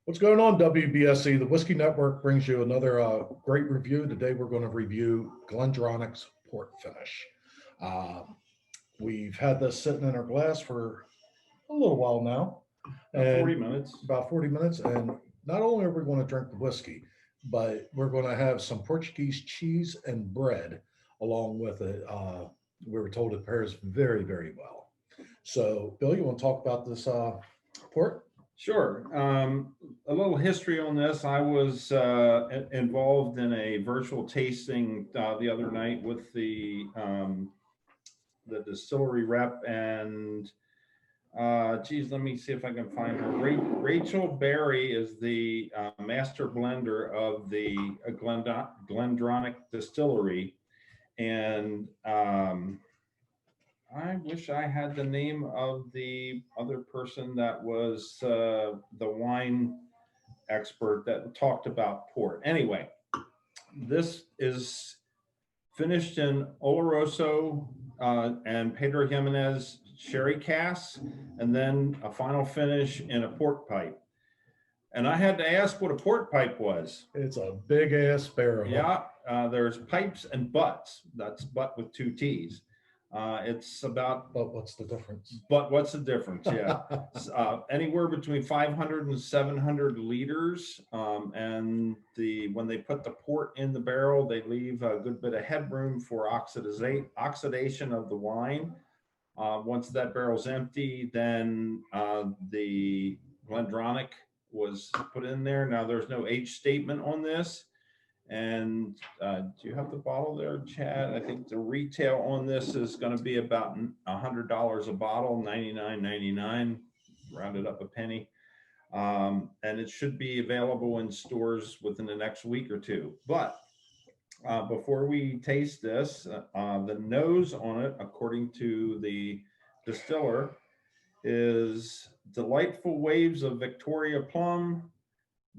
What's going on, WBSE? The Whiskey Network brings you another great review. Today, we're going to review Glendronach's port finish. Uh, we've had this sitting in our glass for a little while now. About 40 minutes. About 40 minutes. And not only are we going to drink the whiskey, but we're going to have some Portuguese cheese and bread along with it. We were told it pairs very, very well. So, Bill, you want to talk about this port? Sure. A little history on this. I was involved in a virtual tasting the other night with the distillery rep, and geez, let me see if I can find her. Rachel Berry is the master blender of the Glendronach distillery, and I wish I had the name of the other person that was the wine expert that talked about port. Anyway, this is finished in Oloroso and Pedro Jimenez sherry casks, and then a final finish in a port pipe. And I had to ask what a port pipe was. It's a big ass barrel. Yeah, there's pipes and butts. That's butt with two T's. It's about. But what's the difference? But what's the difference? Yeah. Anywhere between 500 and 700 liters. And when they put the port in the barrel, they leave a good bit of headroom for oxidation of the wine. Once that barrel's empty, then the Glendronach was put in there. Now there's no age statement on this. And do you have the bottle there, Chad? I think the retail on this is going to be about $100 a bottle, $99.99, rounded up a penny. And it should be available in stores within the next week or two. But before we taste this, the nose on it, according to the distiller, is delightful waves of Victoria plum,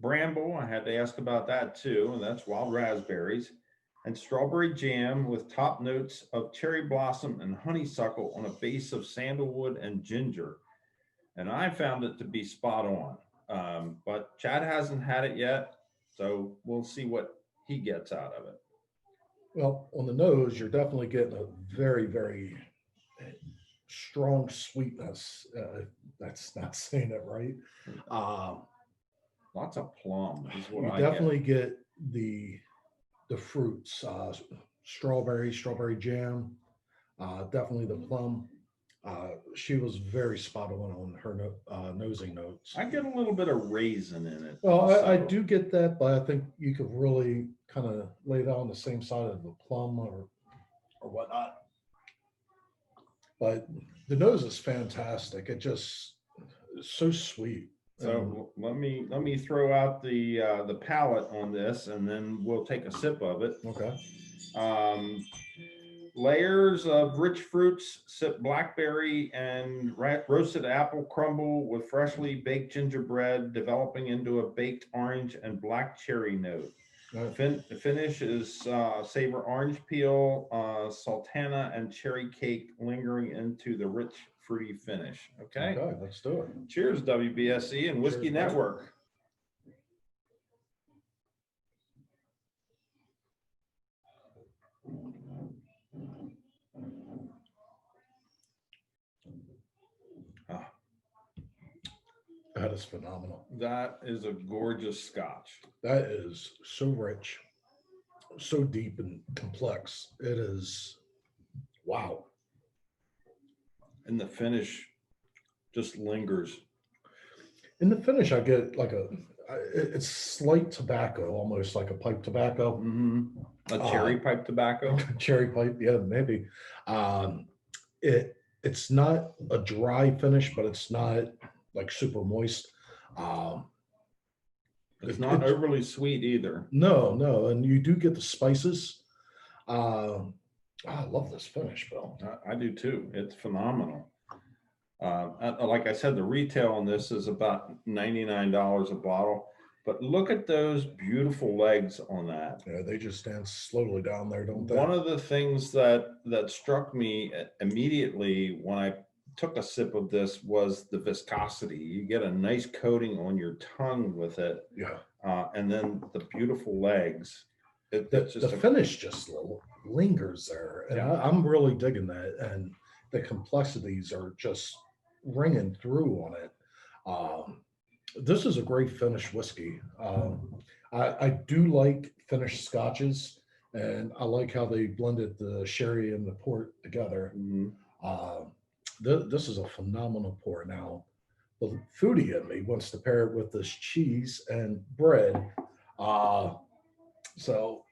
bramble, I had to ask about that too, and that's wild raspberries, and strawberry jam with top notes of cherry blossom and honeysuckle on a base of sandalwood and ginger. And I found it to be spot on. But Chad hasn't had it yet, so we'll see what he gets out of it. Well, on the nose, you're definitely getting a very, very strong sweetness. That's not saying it right. Lots of plum is what You I definitely get the fruits, strawberry jam, definitely the plum. She was very spot on her nosing notes. I get a little bit of raisin in it. Well, I do get that, but I think you could really kind of lay that on the same side of the plum or whatnot. But the nose is fantastic. It just is so sweet. So let me throw out the palate on this, and then we'll take a sip of it. Okay. Layers of rich fruits, sip blackberry and roasted apple crumble with freshly baked gingerbread, developing into a baked orange and black cherry note. The finish is savor orange peel, sultana, and cherry cake lingering into the rich fruity finish. Okay, let's do it. Cheers, WBSE and Whiskey Network. That is phenomenal. That is a gorgeous scotch. That is so rich, so deep and complex. It is, wow. And the finish just lingers. In the finish, I get like it's slight tobacco, almost like a pipe tobacco. Mm-hmm. A cherry pipe tobacco. Cherry pipe, yeah, maybe. It's not a dry finish, but it's not like super moist. It's not overly sweet either. No, and you do get the spices. I love this finish, Bill. I do too. It's phenomenal. Like I said, the retail on this is about $99 a bottle, but look at those beautiful legs on that. Yeah, they just stand slowly down there, don't they? One of the things that struck me immediately when I took a sip of this was the viscosity. You get a nice coating on your tongue with it, Yeah. and then the beautiful legs. The, It's just the finish just lingers there. And Yeah. I'm really digging that. And the complexities are just ringing through on it. This is a great finished whiskey. I do like finished scotches, and I like how they blended the sherry and the port together. Mhm. This is a phenomenal pour. Now, the foodie in me wants to pair it with this cheese and bread. So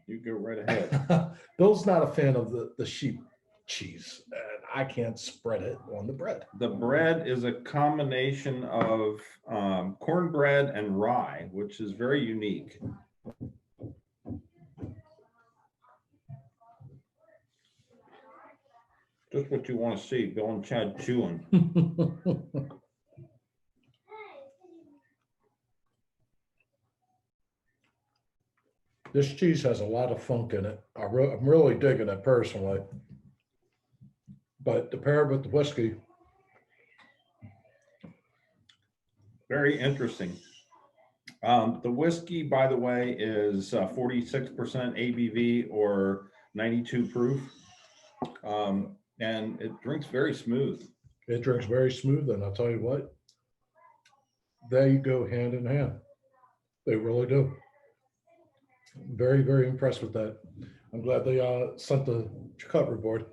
You go right ahead. Bill's not a fan of the sheep cheese, and I can't spread it on the bread. The bread is a combination of cornbread and rye, which is very unique. Just what you want to see, Bill and Chad chewing. This cheese has a lot of funk in it. I'm really digging it personally. But to pair it with the whiskey, Very interesting. The whiskey, by the way, is 46% ABV or 92 proof. And it drinks very smooth. it drinks very smooth, and I'll tell you what, they go hand in hand. They really do. Very, very impressed with that. I'm glad they sent the cutlery board.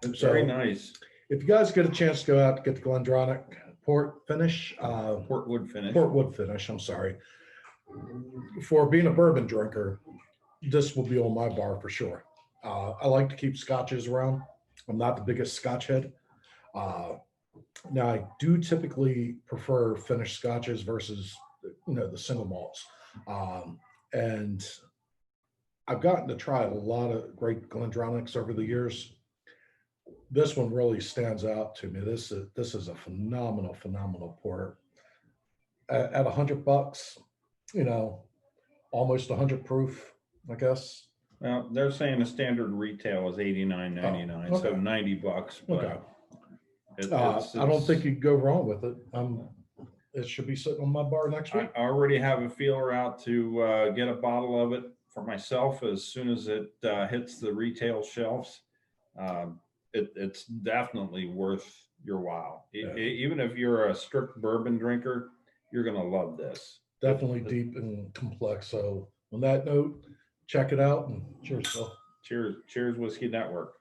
It's So- very nice. If you guys get a chance to go out to get the Glendronach port finish, Portwood finish. Portwood finish, I'm sorry. For being a bourbon drinker, this will be on my bar for sure. I like to keep scotches around. I'm not the biggest scotch head. Now I do typically prefer finished scotches versus, the single malts. And I've gotten to try a lot of great Glendronachs over the years. This one really stands out to me. This is a phenomenal pour. At $100, almost 100 proof, I guess. Well, they're saying the standard retail is $89.99, Oh, so okay. $90. But Okay. it's- I don't think you could go wrong with it. It should be sitting on my bar next I week. already have a feeler out to get a bottle of it for myself as soon as it hits the retail shelves. It's definitely worth your while. Yeah. Even if you're a strict bourbon drinker, you're going to love this. Definitely deep and complex. So on that note, check it out and cheers, Phil. Cheers, Whiskey Network.